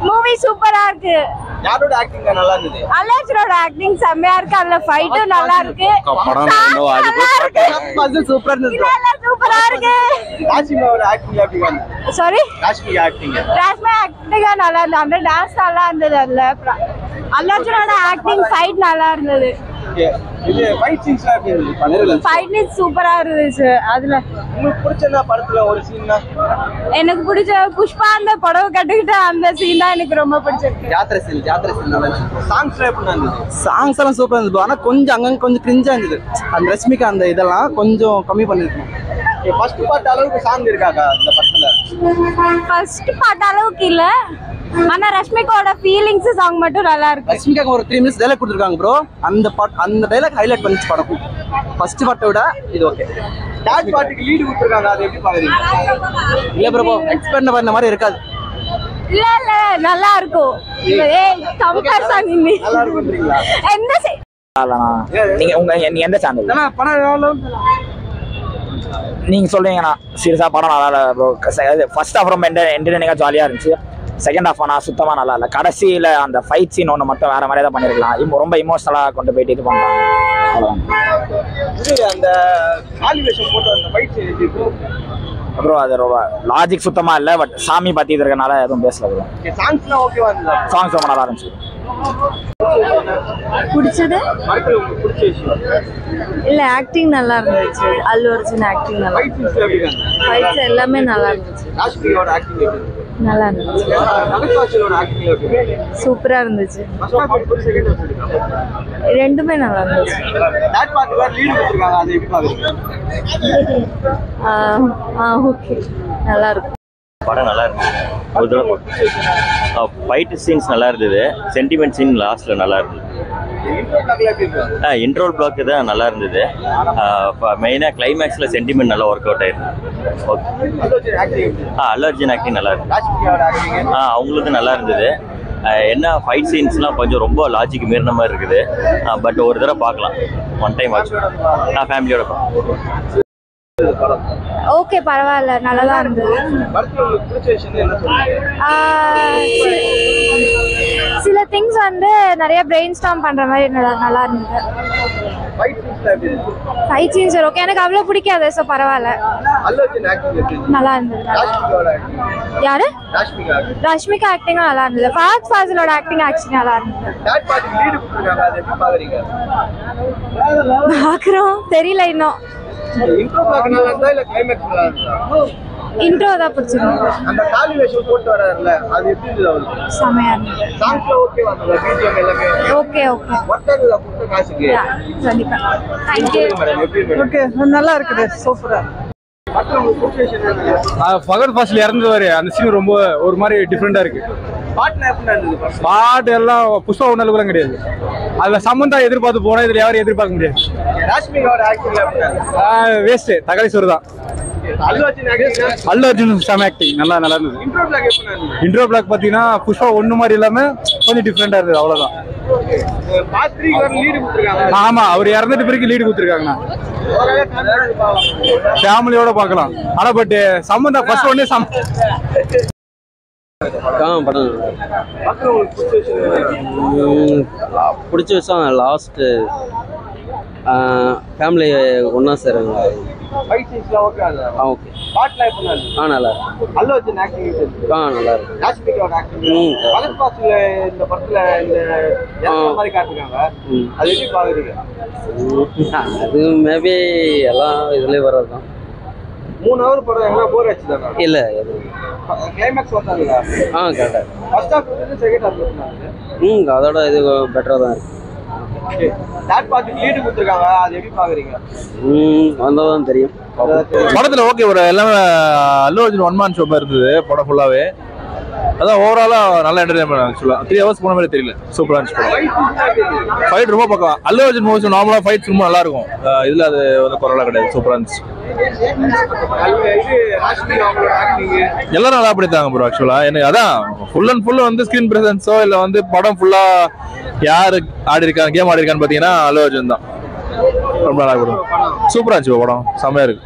Movie சூப்பரா இருக்கு. யாரோட ஆக்டிங் நல்லா இருந்தது? அலர்ஜியோட ஆக்டிங் செம்மையா இருக்கு. அதுல ஃபைட்டும் நல்லா இருக்கு. படம் சூப்பரா இருந்தது. சூப்பரா இருக்கு. ராஷ்மிகாவோட ஆக்டிங் எப்படி இருந்தது? சாரி, ராஷ்மிகா ஆக்டிங் நல்லா இருந்தது. அந்த டான்ஸ் நல்லா இருந்தது. அதுல அலர்ஜியோட ஆக்டிங் ஃபைட் நல்லா இருந்தது. இது ஃபைட் சீன்ஸ்லாம் எப்படி இருந்தது? ஃபைட் சூப்பரா இருந்துச்சு. அதுல உங்களுக்கு பிடிச்ச படத்துல ஒரு சீன்னா? எனக்கு பிடிச்ச புஷ்பா அந்த புடவை கட்டிக்கிட்டு அந்த சீன் தான் எனக்கு ரொம்ப பிடிச்சிருக்கு. ஜாத்ரா சீன் நல்லா இருந்துச்சு. சாங்ஸ்லாம் எப்படி இருந்தது? சாங்ஸ் எல்லாம் சூப்பரா இருந்தது. ஆனா கொஞ்சம் அங்கங்க கொஞ்சம் கிரிஞ்சா இருந்தது. அந்த ரஷ்மிகா அந்த இதெல்லாம் கொஞ்சம் கம்மி பண்ணிருக்கணும். ஃபர்ஸ்ட் பார்ட் அளவுக்கு சாங் இருக்காக்கா இந்த படத்துல? ஃபர்ஸ்ட் பார்ட் அளவுக்கு இல்ல, ஆனா ரஷ்மிகாவோட ஃபீலிங்ஸ் சாங் மட்டும் நல்லா இருக்கு. ரஷ்மிகாக்கு ஒரு 3 minutes டைலாக் கொடுத்துருக்காங்க ப்ரோ. அந்த டைலாக் ஹைலைட் பண்ணிச்சு படம். ஃபர்ஸ்ட் பார்ட்டை விட இது ஓகே. தேர்ட் பார்ட்டுக்கு லீடு கொடுத்துருக்காங்க, அது எப்படி பாக்குறீங்க? இல்ல ப்ரோ, எக்ஸ்பெக்ட் பண்ண மாதிரி இருக்காது. இல்ல நல்லா இருக்கும். ஏய் கம்பேர் சாங் இன்னி நல்லா இருக்குன்றீங்களா? நீங்க எந்த சேனல் நீங்க சொல்றீங்கண்ணா? சீரியஸா படம் நல்லா இல்ல ப்ரோ. ஃபர்ஸ்ட் ஹாஃப் ரொம்ப என்டர்டெய்னிங்கா ஜாலியா இருந்துச்சு. செகண்ட் ஹாஃப் ஆனா சுத்தமா நல்லா இல்லை. கடைசியில அந்த ஃபைட் சீன் ஒன்று மட்டும் வேற மாதிரி தான் பண்ணிருக்கலாம். ரொம்ப இமோஷனலா கொண்டு போயிட்டு இது பண்றாங்க. அந்த காலிவேஷன் போட்டு அந்த ஃபைட் சீன் ப்ரோ அது ரொம்ப லாஜிக் சுத்தமா இல்லை. பட் சாமி பத்தி இருக்கனால எதுவும் பேசல ப்ரோ. சாங்ஸ்லாம் ஓகேவா இருந்ததா? சாங்ஸ் ரொம்ப நல்லா இருந்துச்சு. பிடிச்சது பிடிச்ச விஷயம் இல்ல ஆக்டிங் நல்லா இருந்துச்சு. அல்லு அர்ஜுன் ஆக்டிங் நல்லா இருந்துச்சு. ஃபைட்ஸ் எல்லாமே நல்லா இருந்துச்சு. ராஷ்மிகாவோட ஆக்டிங் எப்படி? நல்லா இருந்துச்சு. நலசாட்சியோட ஆக்டிங் எப்படி? சூப்பரா இருந்துச்சு. ஃபர்ஸ்ட் பார்ட் செகண்ட் பார்ட் ரெண்டுமே நல்லா இருந்துச்சு. தேர்ட் பார்ட் வேற லீடு கொடுத்திருக்காங்க, அது எப்படி பாக்குறீங்க? ஓகே, நல்லா இருக்கு. படம் நல்லா இருந்தது. ஒரு தடவை ஃபைட் சீன்ஸ் நல்லா இருந்தது. சென்டிமெண்ட் சீன் லாஸ்ட்ல நல்லா இருந்தது. இன்ட்ரோல் பிளாக் தான் நல்லா இருந்தது. மெயினாக கிளைமேக்ஸில் சென்டிமெண்ட் நல்லா ஒர்க் அவுட் ஆயிருக்கு. ஓகே. அல்லு அர்ஜுன் ஆக்டிங் நல்லா இருக்கு. அவங்களுக்கு நல்லா இருந்தது. என்ன ஃபைட் சீன்ஸ்லாம் கொஞ்சம் ரொம்ப லாஜிக் மீறின மாதிரி இருக்குது. பட் ஒரு தடவை பார்க்கலாம், ஒன் டைம் வாட்ச். நான் ஃபேமிலியோட பார்க்கலாம். ஓகே, பரவாயில்ல, நல்லதா இருந்தது. சில திங்ஸ் வந்து நிறைய பிரெயின் ஸ்டார்ம் பண்ற மாதிரி நல்லா இருந்தது. ஃபைட் சீன்ஸ் ஓகே, எனக்கு அவ்வளவு பிடிக்காது. ஸோ பரவாயில்ல, நல்லா இருந்தது. யாரு? ரஷ்மிகா ஆக்டிங்கும் நல்லா இருந்தது. ஃபஹத் ஃபாசிலோட ஆக்டிங் ஆக்சுவலி நல்லா இருந்தது. பார்க்குறோம், தெரியல இன்னும். இன்ட்ரோ தான் பிடிச்சிருக்கு. அந்த காலிவேஷன் போட்டு வராருல, அது எப்படி இருந்தது? செமையா இருந்தது. சாங்ஸ்ல ஓகே வந்தது. பிஜிஎம் எல்லாமே ஓகே. வட்டதுல கொடுத்த காசுக்கு கண்டிப்பா थैंक यू. ஓகே, நல்லா இருக்குது. சூப்பரா. ஃபகத் ஃபாசில் இறந்துவாரு. அந்த சீன் ரொம்ப ஒரு மாதிரி டிஃப்ரெண்டா இருக்கு. பாட்டு எல்லாம் புஷ்பா ஒன்னால கூட கிடையாது. அதுல சம்பந்தா எதிர்பார்த்து போனா இதுல யாரும் எதிர்பார்க்க முடியாது. வேஸ்ட் தக்காளி சோறு தான். அல்லு அர்ஜுன் செம ஆக்டிங் நல்லா இருந்தது. இன்ட்ரோ பிளாக் பாத்தீங்கன்னா புஷ்பா ஒண்ணு மாதிரி இல்லாம கொஞ்சம் டிஃப்ரெண்டா இருந்தது, அவ்வளவுதான். ஆமா, அவர் இறந்துட்டு பிறகு லீடு கொடுத்துருக்காங்கண்ணா. ஃபேமிலியோட பார்க்கலாம். ஆனா பட் சம்பந்தா ஃபர்ஸ்ட் ஒன்னே படம் பிடிச்ச விஷயம் லாஸ்ட் ஃபேமிலி ஒன்றா சேருங்க. ஓகே. நல்லா இருக்கு. நல்லா இருக்கு. அது மேபி எல்லாம் இதுலேயே வர்றது தான். 3 hour படம் எல்லாம் போர் அடிச்சுதானா? இல்ல, கிளைமாக்ஸ் வந்தாங்களா? கரெக்டா. ஃபர்ஸ்ட் ஹாஃப் வந்து செகண்ட் ஹாஃப் இருந்தாங்க. அதோட இது பெட்டரா தான் இருக்கு. தேர்ட் பார்ட்டி லீடு கொடுத்திருக்காங்க, அது எப்படி பாக்குறீங்க? வந்தாதான் தெரியும். படத்துல ஓகே, ஒரு எல்லாமே அல்லு அர்ஜுன் ஒன் மேன் ஷோ மாதிரி இருந்தது படம் ஃபுல்லாவே. அதான் ஓவராலா நல்ல என்டர்டைன்மெண்ட். ஆக்சுவலா 3 hours போன மாதிரி தெரியல. சூப்பரா இருந்துச்சு. ஃபைட் ரொம்ப பக்கம். அல்லு அர்ஜுன் மூவிஸ் நார்மலா ஃபைட்ஸ் ரொம்ப நல்லா இருக்கும். இதுல அது வந்து குறவா கிடையாது. சூப்பரா இருந்துச்சு. எல்லாரும் நல்லா படித்தாங்க ப்ரோ. ஆக்சுவலா எனக்கு அதான் ஃபுல் அண்ட் ஃபுல் வந்து ஸ்கிரீன் பிரசன்ஸோ இல்ல வந்து படம் ஃபுல்லா யாரு ஆடி இருக்காங்க, கேம் ஆடி இருக்கான்னு பாத்தீங்கன்னா அல்லு அர்ஜுன் தான். ரொம்ப நல்லா இருக்கும். சூப்பரா இருந்துச்சு படம், செம்மையா இருக்கு.